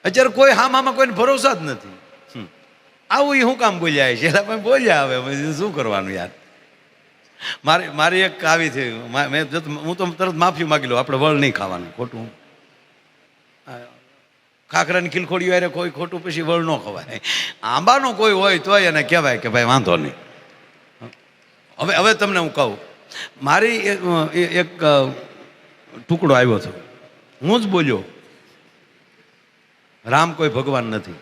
અત્યારે કોઈ હામામાં કોઈને ભરોસા જ નથી. આવું એ શું કામ બોલ્યા છે એટલે પણ બોલ્યા, હવે શું કરવાનું યાર. મારી એક આવી થઈ, હું તો તરત માફી માગી લઉં, આપણે વળ નહીં ખાવાનું ખોટું. ખાખરાની ખીલખોડીઓ યારે કોઈ ખોટું પછી વળ ન ખવાય. આંબાનો કોઈ હોય તોય એને કહેવાય કે ભાઈ વાંધો નહીં. હવે તમને હું કહું, મારી એક ટુકડો આવ્યો હતો, હું જ બોલ્યો રામ કોઈ ભગવાન નથી.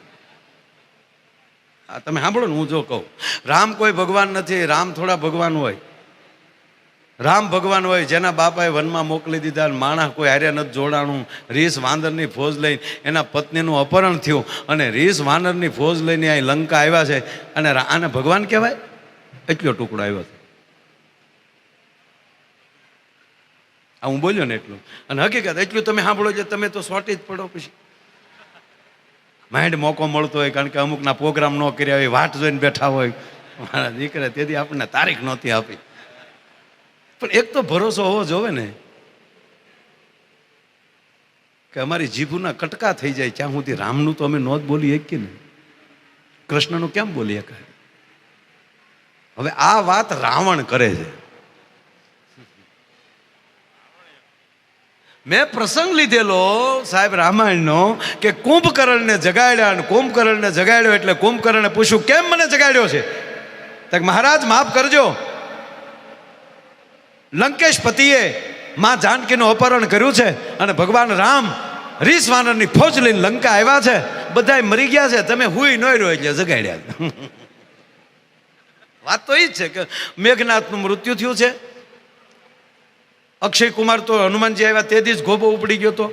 તમે સાંભળો ને, હું જો કહું રામ કોઈ ભગવાન નથી, રામ થોડા ભગવાન હોય. રામ ભગવાન હોય જેના બાપાએ વનમાં મોકલી દીધા, માણસ કોઈ હારે નથી જોડાણું, રીસ વાંદરની ફોજ લઈને એના પત્નીનું અપહરણ થયું અને રીસ વાનરની ફોજ લઈને અહીં લંકા આવ્યા છે, અને આને ભગવાન કહેવાય? એટલો ટુકડો આવ્યો છે. આ હું બોલ્યો ને એટલું. અને હકીકત એટલું તમે સાંભળો છે, તમે તો સોટી જ પડો. પછી માઇન્ડ મોકો મળતો હોય, કારણ કે અમુકના પ્રોગ્રામ ન કર્યા હોય, વાટ જોઈને બેઠા હોય. મારા દીકરા તેથી આપણને તારીખ નહોતી આપી. પણ એક તો ભરોસો હોવો જોવે ને કે અમારી જીભના કટકા થઈ જાય ત્યાં સુધી રામનું તો અમે નોંધ બોલી શકીએ ને, કૃષ્ણનું કેમ બોલી શકાય? હવે આ વાત રાવણ કરે છે. મેં પ્રસંગ લીધેલો સાહેબ રામાયણનો કે કુંભકર્ણને જગાડ્યા, અને કુંભકર્ણને જગાડ્યો એટલે કુંભકર્ણને પૂછ્યું કેમ મને જગાડ્યો છે? તો મહારાજ માફ કરજો, લંકેશ પતિએ માં જાનકીનું અપહરણ કર્યું છે અને ભગવાન રામ રીસ વાનરની ફોજ લઈને લંકા આવ્યા છે, બધા મરી ગયા છે, તમે હુઈ ન રહ્યો એટલે જગાડ્યા. વાત તો એ જ છે કે મેઘનાથનું મૃત્યુ થયું છે. અક્ષય કુમાર તો હનુમાનજી આવ્યા તે દિવસ ગોબો ઉપડી ગયો હતો.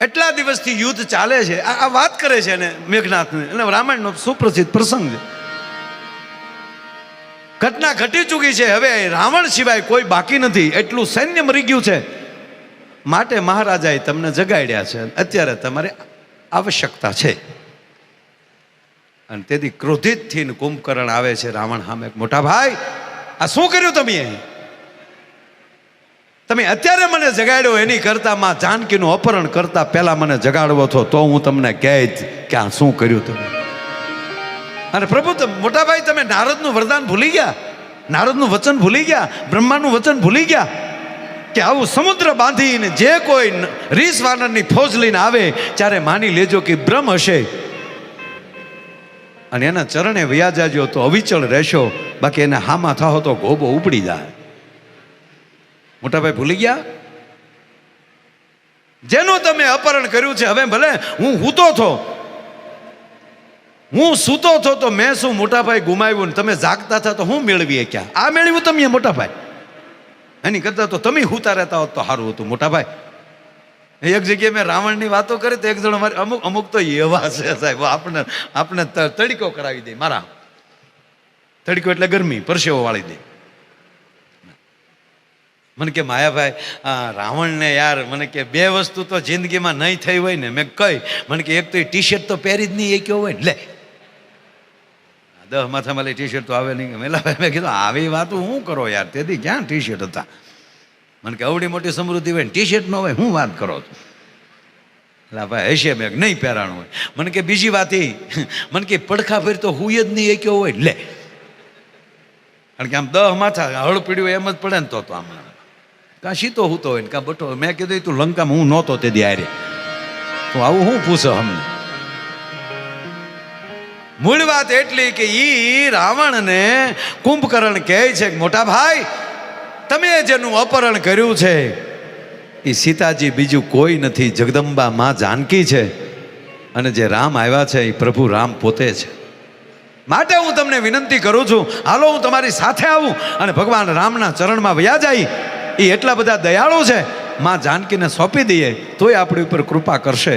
એટલા દિવસથી યુદ્ધ ચાલે છે. આ વાત કરે છે ને મેઘનાથને, એટલે રામાયણનો સુપ્રસિદ્ધ પ્રસંગ છે. ઘટના ઘટી ચૂકી છે. હવે રાવણ સિવાય કોઈ બાકી નથી, એટલું સૈન્ય મરી ગયું છે. માટે મહારાજાએ તમને જગાડ્યા છે, અત્યારે તમારે આવશ્યકતા છે. અને તેથી ક્રોધિત થઈને કુંભકર્ણ આવે છે રાવણ સામે, મોટા ભાઈ આ શું કર્યું તમે? તમે અત્યારે મને જગાડ્યો એની કરતા માં જાનકીનું અપહરણ કરતા પહેલા મને જગાડવો છો તો હું તમને કહેત કે આ શું કર્યું તમે. અને પ્રભુ મોટા ભાઈ તમે નારદનું વરદાન ભૂલી ગયા, નારદનું વચન ભૂલી ગયા, બ્રહ્માનું વચન ભૂલી ગયા કે આવું સમુદ્ર બાંધીને જે કોઈ રીસ વાનરની ફોજ લઈને આવે ત્યારે માની લેજો કે બ્રહ્મ હશે અને એના ચરણે વ્યા જાજો તો અવિચળ રહેશો, બાકી એને હામાં થાઓ તો ગોબો ઉપડી જાય. મોટાભાઈ ભૂલી ગયા જેનું તમે અપહરણ કર્યું છે? હવે ભલે હું હૂતો છો, હું સૂતો છો તો મેં શું મોટાભાઈ ગુમાવ્યું ને તમે જાગતા હતા તો હું મેળવીએ ક્યાં? આ મેળવ્યું તમે મોટાભાઈ, એની કરતા તો તમે હૂતા રહેતા હોત તો સારું હતું. મોટાભાઈ એક જગ્યાએ મેં રાવણની વાતો કરી તો એક જણ અમારે અમુક તો એવા છે સાહેબ, આપણે તડીકો કરાવી દે. મારા તડીકો એટલે ગરમી, પરસેવો વાળી દે. મને કે માયાભાઈ રાવણને યાર મને કે બે વસ્તુ તો જિંદગીમાં નહીં થઈ હોય ને. મેં કઈ? મને કે એક તો એ ટી શર્ટ તો પહેરી જ નહીં એ કયો હોય ને, લે 10 માથામાં ટી શર્ટ તો આવે નહીં. મેં કીધું આવી વાત હું કરો યાર, તેથી ક્યાં ટી શર્ટ હતા? મને કે અવડી મોટી સમૃદ્ધિ હોય ને ટી શર્ટ ન હોય, હું વાત કરો છો? એટલે ભાઈ હશે. મેં નહીં પહેરાણું હોય. મને કે બીજી વાત એ, મને કે પડખા ફેર તો હુંય જ નહીં એ કયો હોય, લે કારણ કે આમ 10 માથા હળ પીડ્યું એમ જ પડે ને તો આમ કાં સીતો હૂતો હોય ને કાં બઠો. મેં કીધું તું લંકામાં હું નહોતો તે દી હારે, તો આવું હું પૂછો અમને? મૂળ વાત એટલી કે ઈ રાવણને કુંભકર્ણ કહે છે કે મોટા ભાઈ તમે જેનું અપહરણ કર્યું છે એ સીતાજી બીજું કોઈ નથી, જગદંબા માં જાનકી છે, અને જે રામ આવ્યા છે એ પ્રભુ રામ પોતે છે. માટે હું તમને વિનંતી કરું છું, હાલો હું તમારી સાથે આવું અને ભગવાન રામના ચરણમાં વયા જાય. એ એટલા બધા દયાળુ છે, માં જાનકીને સોંપી દઈએ તોય આપણી ઉપર કૃપા કરશે.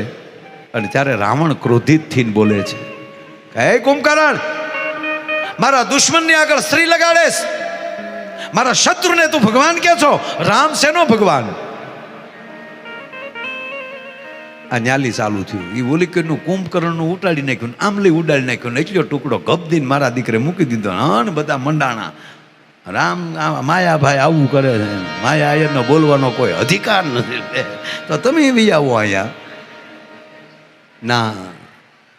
અને ત્યારે રાવણ ક્રોધિત થઈને બોલે છે, હે કુંભકર્ણ, મારા દુશ્મનની આગળ સ્ત્રી લગાડેશ, મારા શત્રુને તું ભગવાન કે છો? રામ શેનો ભગવાન? આ ન્યાલી ચાલુ થયું. એ ઓલિકનું કુંભકર્ણનું ઉટાડી નાખ્યું, આમલી ઉડાડી નાખ્યું, એટલો ટુકડો ગબદીને મારા દીકરે મૂકી દીધો. અને બધા મંડાણા રામ માયાભાઈ આવું કરે છે, માયા આયરને બોલવાનો કોઈ અધિકાર નથી, તો તમે બી આવો અહીંયા. ના,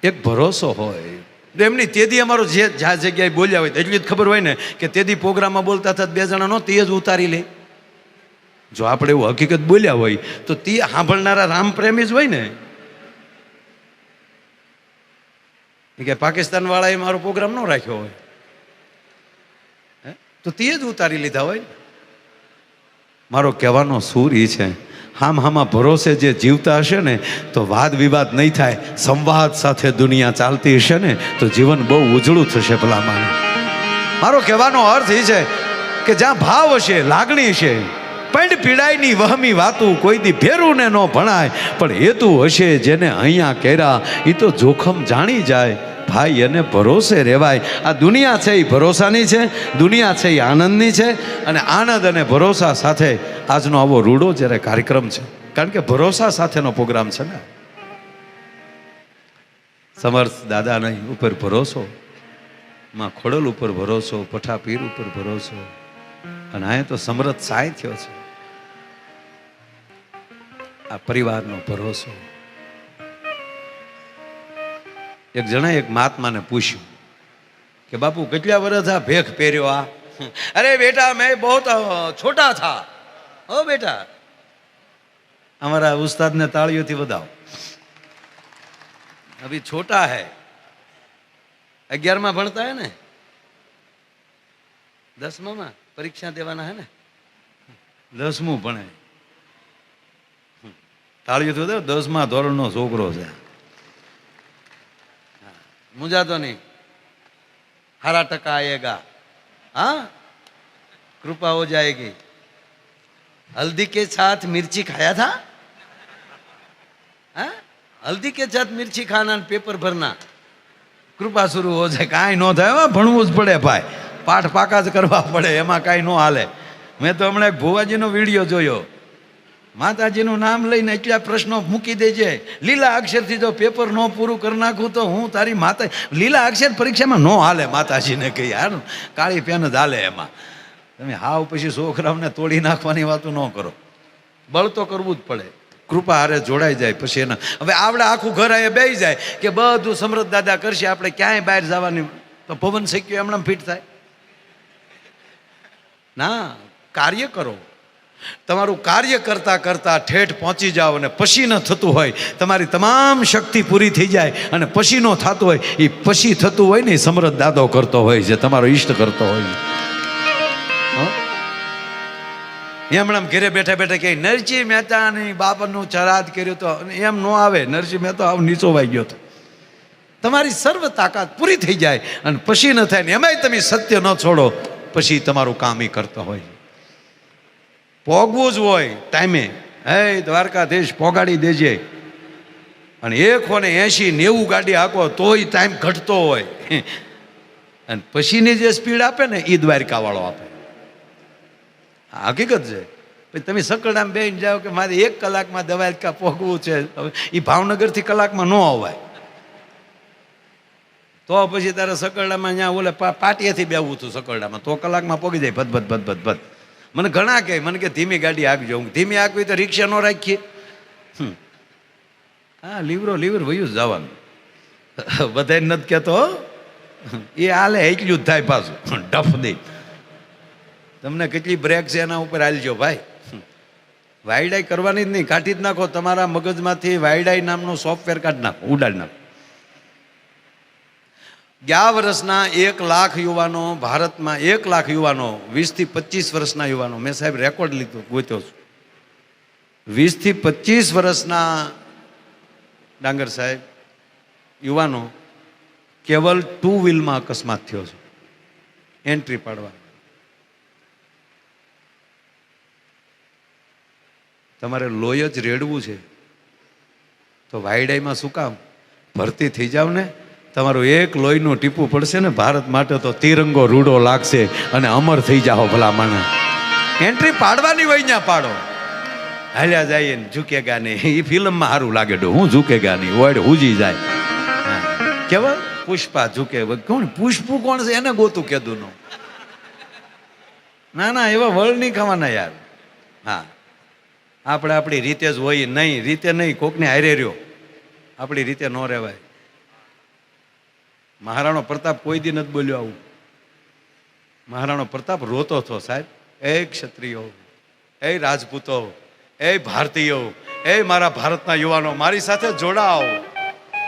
એક ભરોસો હોય. એમની તેદી અમારો જે જ્યાં જગ્યાએ બોલ્યા હોય એટલી જ ખબર હોય ને કે તેદી પ્રોગ્રામમાં બોલતા હતા 2 જણા નો તે જ ઉતારી લે. જો આપણે એવું હકીકત બોલ્યા હોય તો તે સાંભળનારા રામ પ્રેમી જ હોય ને. કે પાકિસ્તાન વાળાએ મારો પ્રોગ્રામ ન રાખ્યો હોય તો તે જ ઉતારી લીધા હોય. મારો કહેવાનો સૂર એ છે, હામાં ભરોસે જે જીવતા હશે ને તો વાદ વિવાદ નહીં થાય, સંવાદ સાથે દુનિયા ચાલતી હશે ને તો જીવન બહુ ઉજળું થશે. ભલામાં મારો કહેવાનો અર્થ એ છે કે જ્યાં ભાવ હશે, લાગણી હશે, પણ પીડાયની વહમી વાતું કોઈ દી ફેરું ને ન ભણાય, પણ હેતુ હશે જેને અહીંયા કર્યા એ તો જોખમ જાણી જાય. ભાઈ એને ભરોસે રહેવાય. આ દુનિયા છે એ ભરોસાની છે, દુનિયા છે એ આનંદની છે, અને આનંદ અને ભરોસા સાથે આજનો આવો રૂડો જ્યારે કાર્યક્રમ છે, કારણ કે ભરોસા સાથેનો પ્રોગ્રામ છે ને. સમર્થ દાદાના ઉપર ભરોસો, માં ખોડલ ઉપર ભરોસો, પઠાપીર ઉપર ભરોસો, અને અહીંયા તો સમર્થ સાય થયો છે. આ પરિવારનો ભરોસો. એક જણાએ એક મહાત્માને પૂછ્યું કે બાપુ કેટલા વર્ષ આ ભેખ પહેર્યો? આ અરે બેટા મેં બહુ છોટા થા. ઓ બેટા, हमारा उस्ताद ने तालियों थी बताओ, अभी छोटा है, 11 भणता है ने, 10 परीक्षा देवाना है ने, 10 भणे. तालियों थी बताओ, 10 धोरण नो छोकरो छे. मुझा तो नहीं, हारा टका आएगा, हाँ कृपा हो जाएगी. हल्दी के साथ मिर्ची खाया था? हाँ? हल्दी के साथ मिर्ची खाना, पेपर भरना, कृपा शुरू हो जाए. काई नो थाय, भणવું જ પડે ભાઈ, પાઠ પાકા જ કરવા પડે, એમાં કાઈ નો હાલે. મેં તો હમણાં એક ભુવાજીનો વિડીયો જોયો, માતાજીનું નામ લઈને એટલા પ્રશ્નો મૂકી દેજે, લીલા અક્ષરથી જો પેપર નો પૂરું કરી નાખું તો હું તારી માતા. લીલા અક્ષર પરીક્ષામાં નો હાલે, માતાજીને કહી યાર કાળી પેન જ હાલે એમાં. તમે હાવ પછી છોકરાઓને તોડી નાખવાની વાતો ન કરો, બળ તો કરવું જ પડે. કૃપા હારે જોડાઈ જાય પછી એના. હવે આવડે આખું ઘર અહીંયા બેસી જાય કે બધું સમૃદ્ધ દાદા કરશે, આપણે ક્યાંય બહાર જવાની તો પવન શક્યો એમણે ફીટ થાય ના. કાર્ય કરો, તમારું કાર્ય કરતા કરતા ઠેઠ પહોંચી જાઓ, અને પછી ન થતું હોય, તમારી તમામ શક્તિ પૂરી થઈ જાય અને પછી ન થતું હોય, એ પછી થતું હોય ને એ સમૃદ્ધ દાદો કરતો હોય છે, તમારો ઈષ્ટ કરતો હોય. હમણાં ઘેરે બેઠા બેઠા કે નરસિંહ મહેતાની બાપનું ચરાદ કર્યું તો એમ ન આવે. નરસિંહ મહેતા આવ નીચો વાઈ ગયો હતો. તમારી સર્વ તાકાત પૂરી થઈ જાય અને પછી ન થાય ને એમાંય તમે સત્ય ન છોડો, પછી તમારું કામ એ કરતો હોય. પોગવું જ હોય ટાઈમે. હે દ્વારકાધીશ પોગાડી દેજે, અને 180-90 ગાડી હાંકો તોય ટાઈમ ઘટતો હોય, અને પછીની જે સ્પીડ આપે ને એ દ્વારકા વાળો આપે. હકીકત છે. પછી તમે સકડામાં બેસીને જાઓ કે મારે 1 કલાકમાં દ્વારકા પહોંચવું છે, એ ભાવનગરથી કલાકમાં ન અવાય, તો પછી તારે સકરડામાં ત્યાં ઓલે પાટિયાથી બેવું હતું સકરડામાં, તો કલાકમાં પહોંચી જાય. ભદ. મને ઘણા કહે, મને કે ધીમી ગાડી હાંકજો. હું ધીમી હાંકવી તો રિક્ષા ન રાખીએ. હા, લીવર વયું જ જવાનું. બધાને નથી કહેતો, એ હાલે એટલું જ થાય પાછું ડફ દે. તમને કેટલી બ્રેક છે એના ઉપર હાલજો ભાઈ. વાયડાઈ કરવાની જ નહીં, કાઢી જ નાખો. તમારા મગજમાંથી વાયડાઈ નામનો સોફ્ટવેર કાઢી નાખો, ઉડાડી નાખો. 11 વર્ષના 1 લાખ યુવાનો ભારતમાં, 1 લાખ યુવાનો, 20 થી 25 વર્ષના યુવાનો, મેં સાહેબ રેકોર્ડ લીધો ગોત્યો છું. 20 થી 25 વર્ષના ડાંગર સાહેબ યુવાનો કેવલ 2 વ્હીલમાં અકસ્માત થયો છે એન્ટ્રી પાડવા. તમારે લોહી જ રેડવું છે તો વાયડાઈમાં શું કામ? ભરતી થઈ જાવ ને, તમારું એક લોહીનું ટીપું પડશે ને ભારત માટે તો તિરંગો રૂડો લાગશે અને અમર થઈ જાઓ. ભલા મને એન્ટ્રી પાડવાની હોય ત્યાં પાડો. હાલ્યા જાય ને ઝૂકેગા નહીં, એ ફિલ્મમાં સારું લાગે. હું ઝૂકેગા નહીં, ઓડ હુજી જાય. કેવા પુષ્પા ઝૂકે, કોણ પુષ્પુ કોણ છે એને ગોતું કીધું નો. ના ના, એવા વળ નહીં ખાવાના યાર. હા, આપણે આપણી રીતે જ હોય. નહીં રીતે નહીં, કોકને હારે રહ્યો, આપણી રીતે ન રહેવાય. મહારાણો પ્રતાપ કોઈ દી નથી બોલ્યો આવું. મહારાણો પ્રતાપ રોતો હતો સાહેબ. એ ક્ષત્રિયો, એ રાજપૂતો, એ ભારતીયો, એ મારા ભારતના યુવાનો, મારી સાથે જોડાઓ,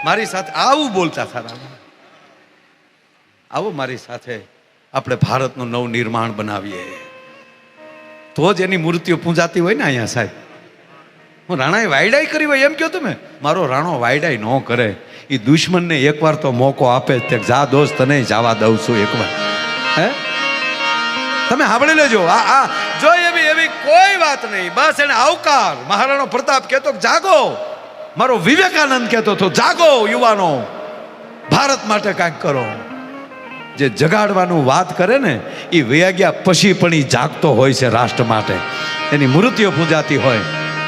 મારી સાથે આવું બોલતા હતા. આવો મારી સાથે આપણે ભારતનું નવું નિર્માણ બનાવીએ, તો જ એની મૂર્તિઓ પૂજાતી હોય ને અહીંયા સાહેબ. હું રાણાએ વાયડાઈ કરી હોય એમ કહો તમે? મારો રાણો વાયડાઈ ન કરે. એ દુશ્મનને એકવાર તો મોકો આપે જ તે, જા દોસ્ત તને જવા દઉં છું એકવાર. હે, તમે સાંભળી લેજો. આ જો એવી કોઈ વાત નહીં, બસ એને આવકાર. મહારાણો પ્રતાપ કહેતો જાગો, મારો વિવેકાનંદ કહેતો હતો જાગો યુવાનો, ભારત માટે કાંઈક કરો. જે જગાડવાનું વાત કરે ને એ વૈયા પછી પણ એ જાગતો હોય છે રાષ્ટ્ર માટે. એની મૂર્તિઓ પૂજાતી હોય,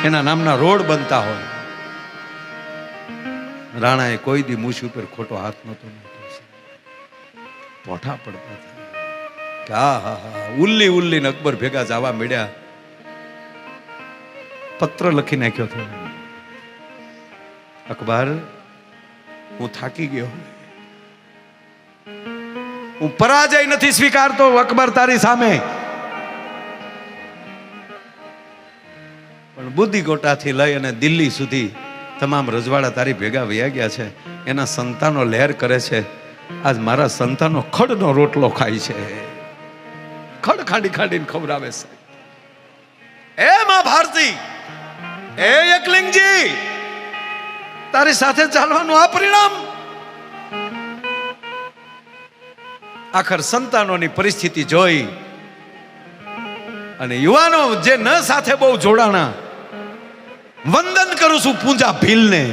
એના નામના રોડ બનતા હોય. રાણાએ કોઈ દી મૂછ ઉપર ખોટો હાથ નહોતો નાખ્યો. પોઠા પડતા હતા કે હા હા હા, ઉલ્લી ઉલ્લી ને અકબર ભેગા જવા મળ્યા. પત્ર લખી નાખ્યો હતો, અકબર હું થાકી ગયો, હું પરાજય નથી સ્વીકારતો અકબર તારી સામે, પણ બુદ્ધિકોટાથી લઈ અને દિલ્હી સુધી તમામ રજવાડા તારી ભેગા વયા ગયા છે. એના સંતાનો લહેર કરે છે. આજ મારા સંતાનો ખડનો રોટલો ખાય છે, ખડ ખાંડી ખાંડીને ખવડાવે છે. એ માં ભારતી, એ એકલિંગજી, તારી સાથે ચાલવાનું આ પરિણામ. આખર સંતાનોની પરિસ્થિતિ જોઈ અને યુવાનો જે ન સાથે બહુ જોડાણા, વંદન કરું છું પૂંજા ભીલને,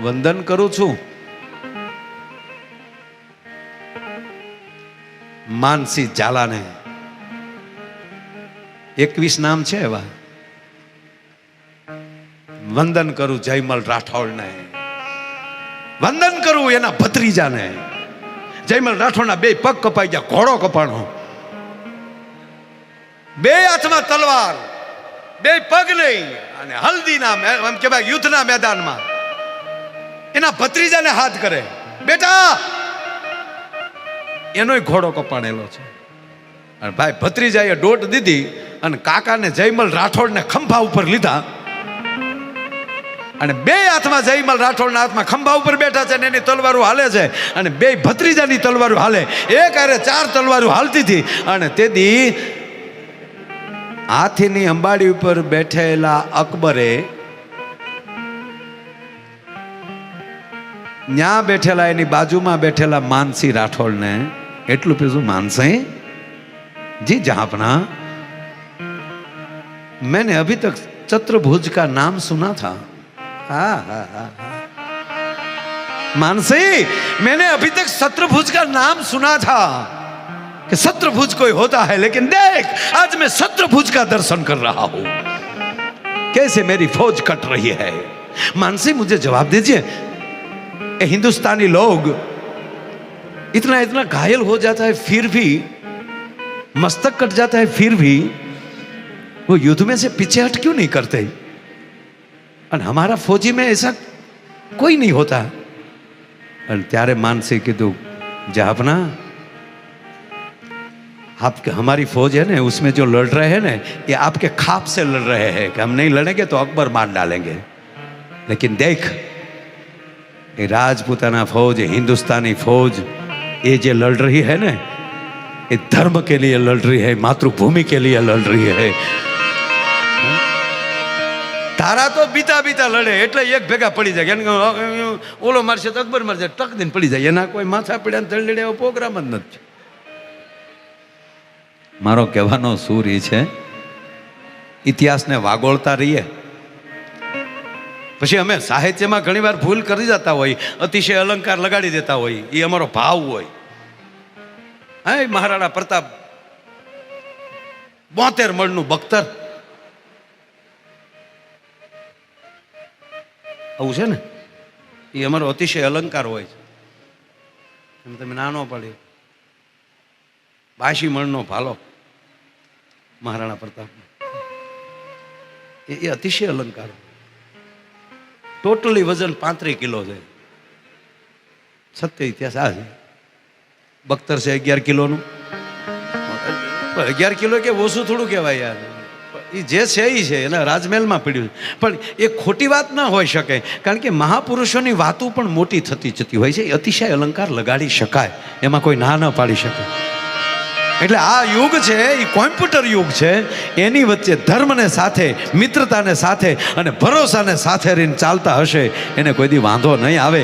વંદન કરું છું માનસી ઝાલાને. 21 નામ છે એવા. વંદન કરું જયમલ રાઠોડને, વંદન કરું એના ભત્રીજાને. જયમલ રાઠોડના 2 પગ કપાઈ ગયા, ઘોડો કપાણો, 2 હાથમાં તલવાર, 2 પગ નહીં. અને હલ્દીના એમ કહેવાય યુદ્ધના મેદાનમાં એના ભત્રીજાને હાથ કરે, બેટા એનોય ઘોડો કપાણેલો છે. અને ભાઈ ભત્રીજાએ દોટ દીધી અને કાકાને જયમલ રાઠોડને ખંભા ઉપર લીધા. અને 2 હાથમાં જયમલ રાઠોડના હાથમાં ખંભા ઉપર બેઠા છે ને એની તલવારો હાલે છે. અને 2 ભત્રીજાની તલવારો હાલે, એક હારે 4 તલવારો હાલતી હતી. અને તેથી હાથીની અંબાડી ઉપર બેઠેલા અકબરે ન્યા બેઠેલા એની બાજુમાં બેઠેલા માનસી રાઠોડને એટલું પીધું, मानसी जी जहांपना, मैंने अभी तक चतुर्भुज का नाम सुना था. हाँ हाँ हाँ मानसी, मैंने अभी तक शत्रुभुज का नाम सुना था कि शत्रुभुज कोई होता है, लेकिन देख आज मैं शत्रुभुज का दर्शन कर रहा हूं. कैसे मेरी फौज कट रही है. मानसी मुझे जवाब दीजिए, हिंदुस्तानी लोग इतना इतना घायल हो जाता है, फिर भी मस्तक कट जाता है, फिर भी वो युद्ध में से पीछे हट क्यों नहीं करते. और हमारा फौजी में ऐसा कोई नहीं होता. और त्यारे मानसी कीधु, जहापना आपके हमारी फौज है ना, उसमें जो लड़ रहे हैं ना, ये आपके खाप से लड़ रहे हैं कि हम नहीं लड़ेंगे तो अकबर मार डालेंगे. लेकिन देख ये राजपूताना फौज, हिंदुस्तानी फौज, ये जो लड़ रही है ना, ये धर्म के लिए लड़ रही है, मातृभूमि के लिए लड़ रही है. तारा तो बीता बीता लड़े એટલે એક ભેગા પડી જાય, ઓલો મારશે તો અકબર મારશે, ટક દિન પડી જાય. એના કોઈ માથા પીડા તળડે એવો પ્રોગ્રામ જ નથી. મારો કહેવાનો સૂર એ છે, ઇતિહાસને વાગોળતા રહીએ. પછી અમે સાહિત્યમાં ઘણીવાર ભૂલ કરી જતા હોય, અતિશય અલંકાર લગાડી દેતા હોય, એ અમારો ભાવ હોય. હા, મહારાણા પ્રતાપ 72 મણનું બખ્તર આવું છે ને, એ અમારો અતિશય અલંકાર હોય છે. તમે નાનો પડે 82 મણનો ભાલો મહારાણા પ્રતાપ એ અતિશય અલંકાર. ટોટલી વજન 35 કિલો છે. સત્ય ઇતિહાસ આ છે. બખ્તર છે 11 કિલોનું. 11 કિલો કે ઓછું થોડું કહેવાય યાર. એ જે છે એ છે, એના રાજમહેલમાં પડ્યું. પણ એ ખોટી વાત ના હોઈ શકે, કારણ કે મહાપુરુષોની વાતો પણ મોટી થતી જતી હોય છે. એ અતિશય અલંકાર લગાડી શકાય, એમાં કોઈ ના ન પાડી શકે. એટલે આ યુગ છે એ કોમ્પ્યુટર યુગ છે. એની વચ્ચે ધર્મને સાથે, મિત્રતાને સાથે અને ભરોસાને સાથે રહીને ચાલતા હશે, એને કોઈ દી વાંધો નહીં આવે.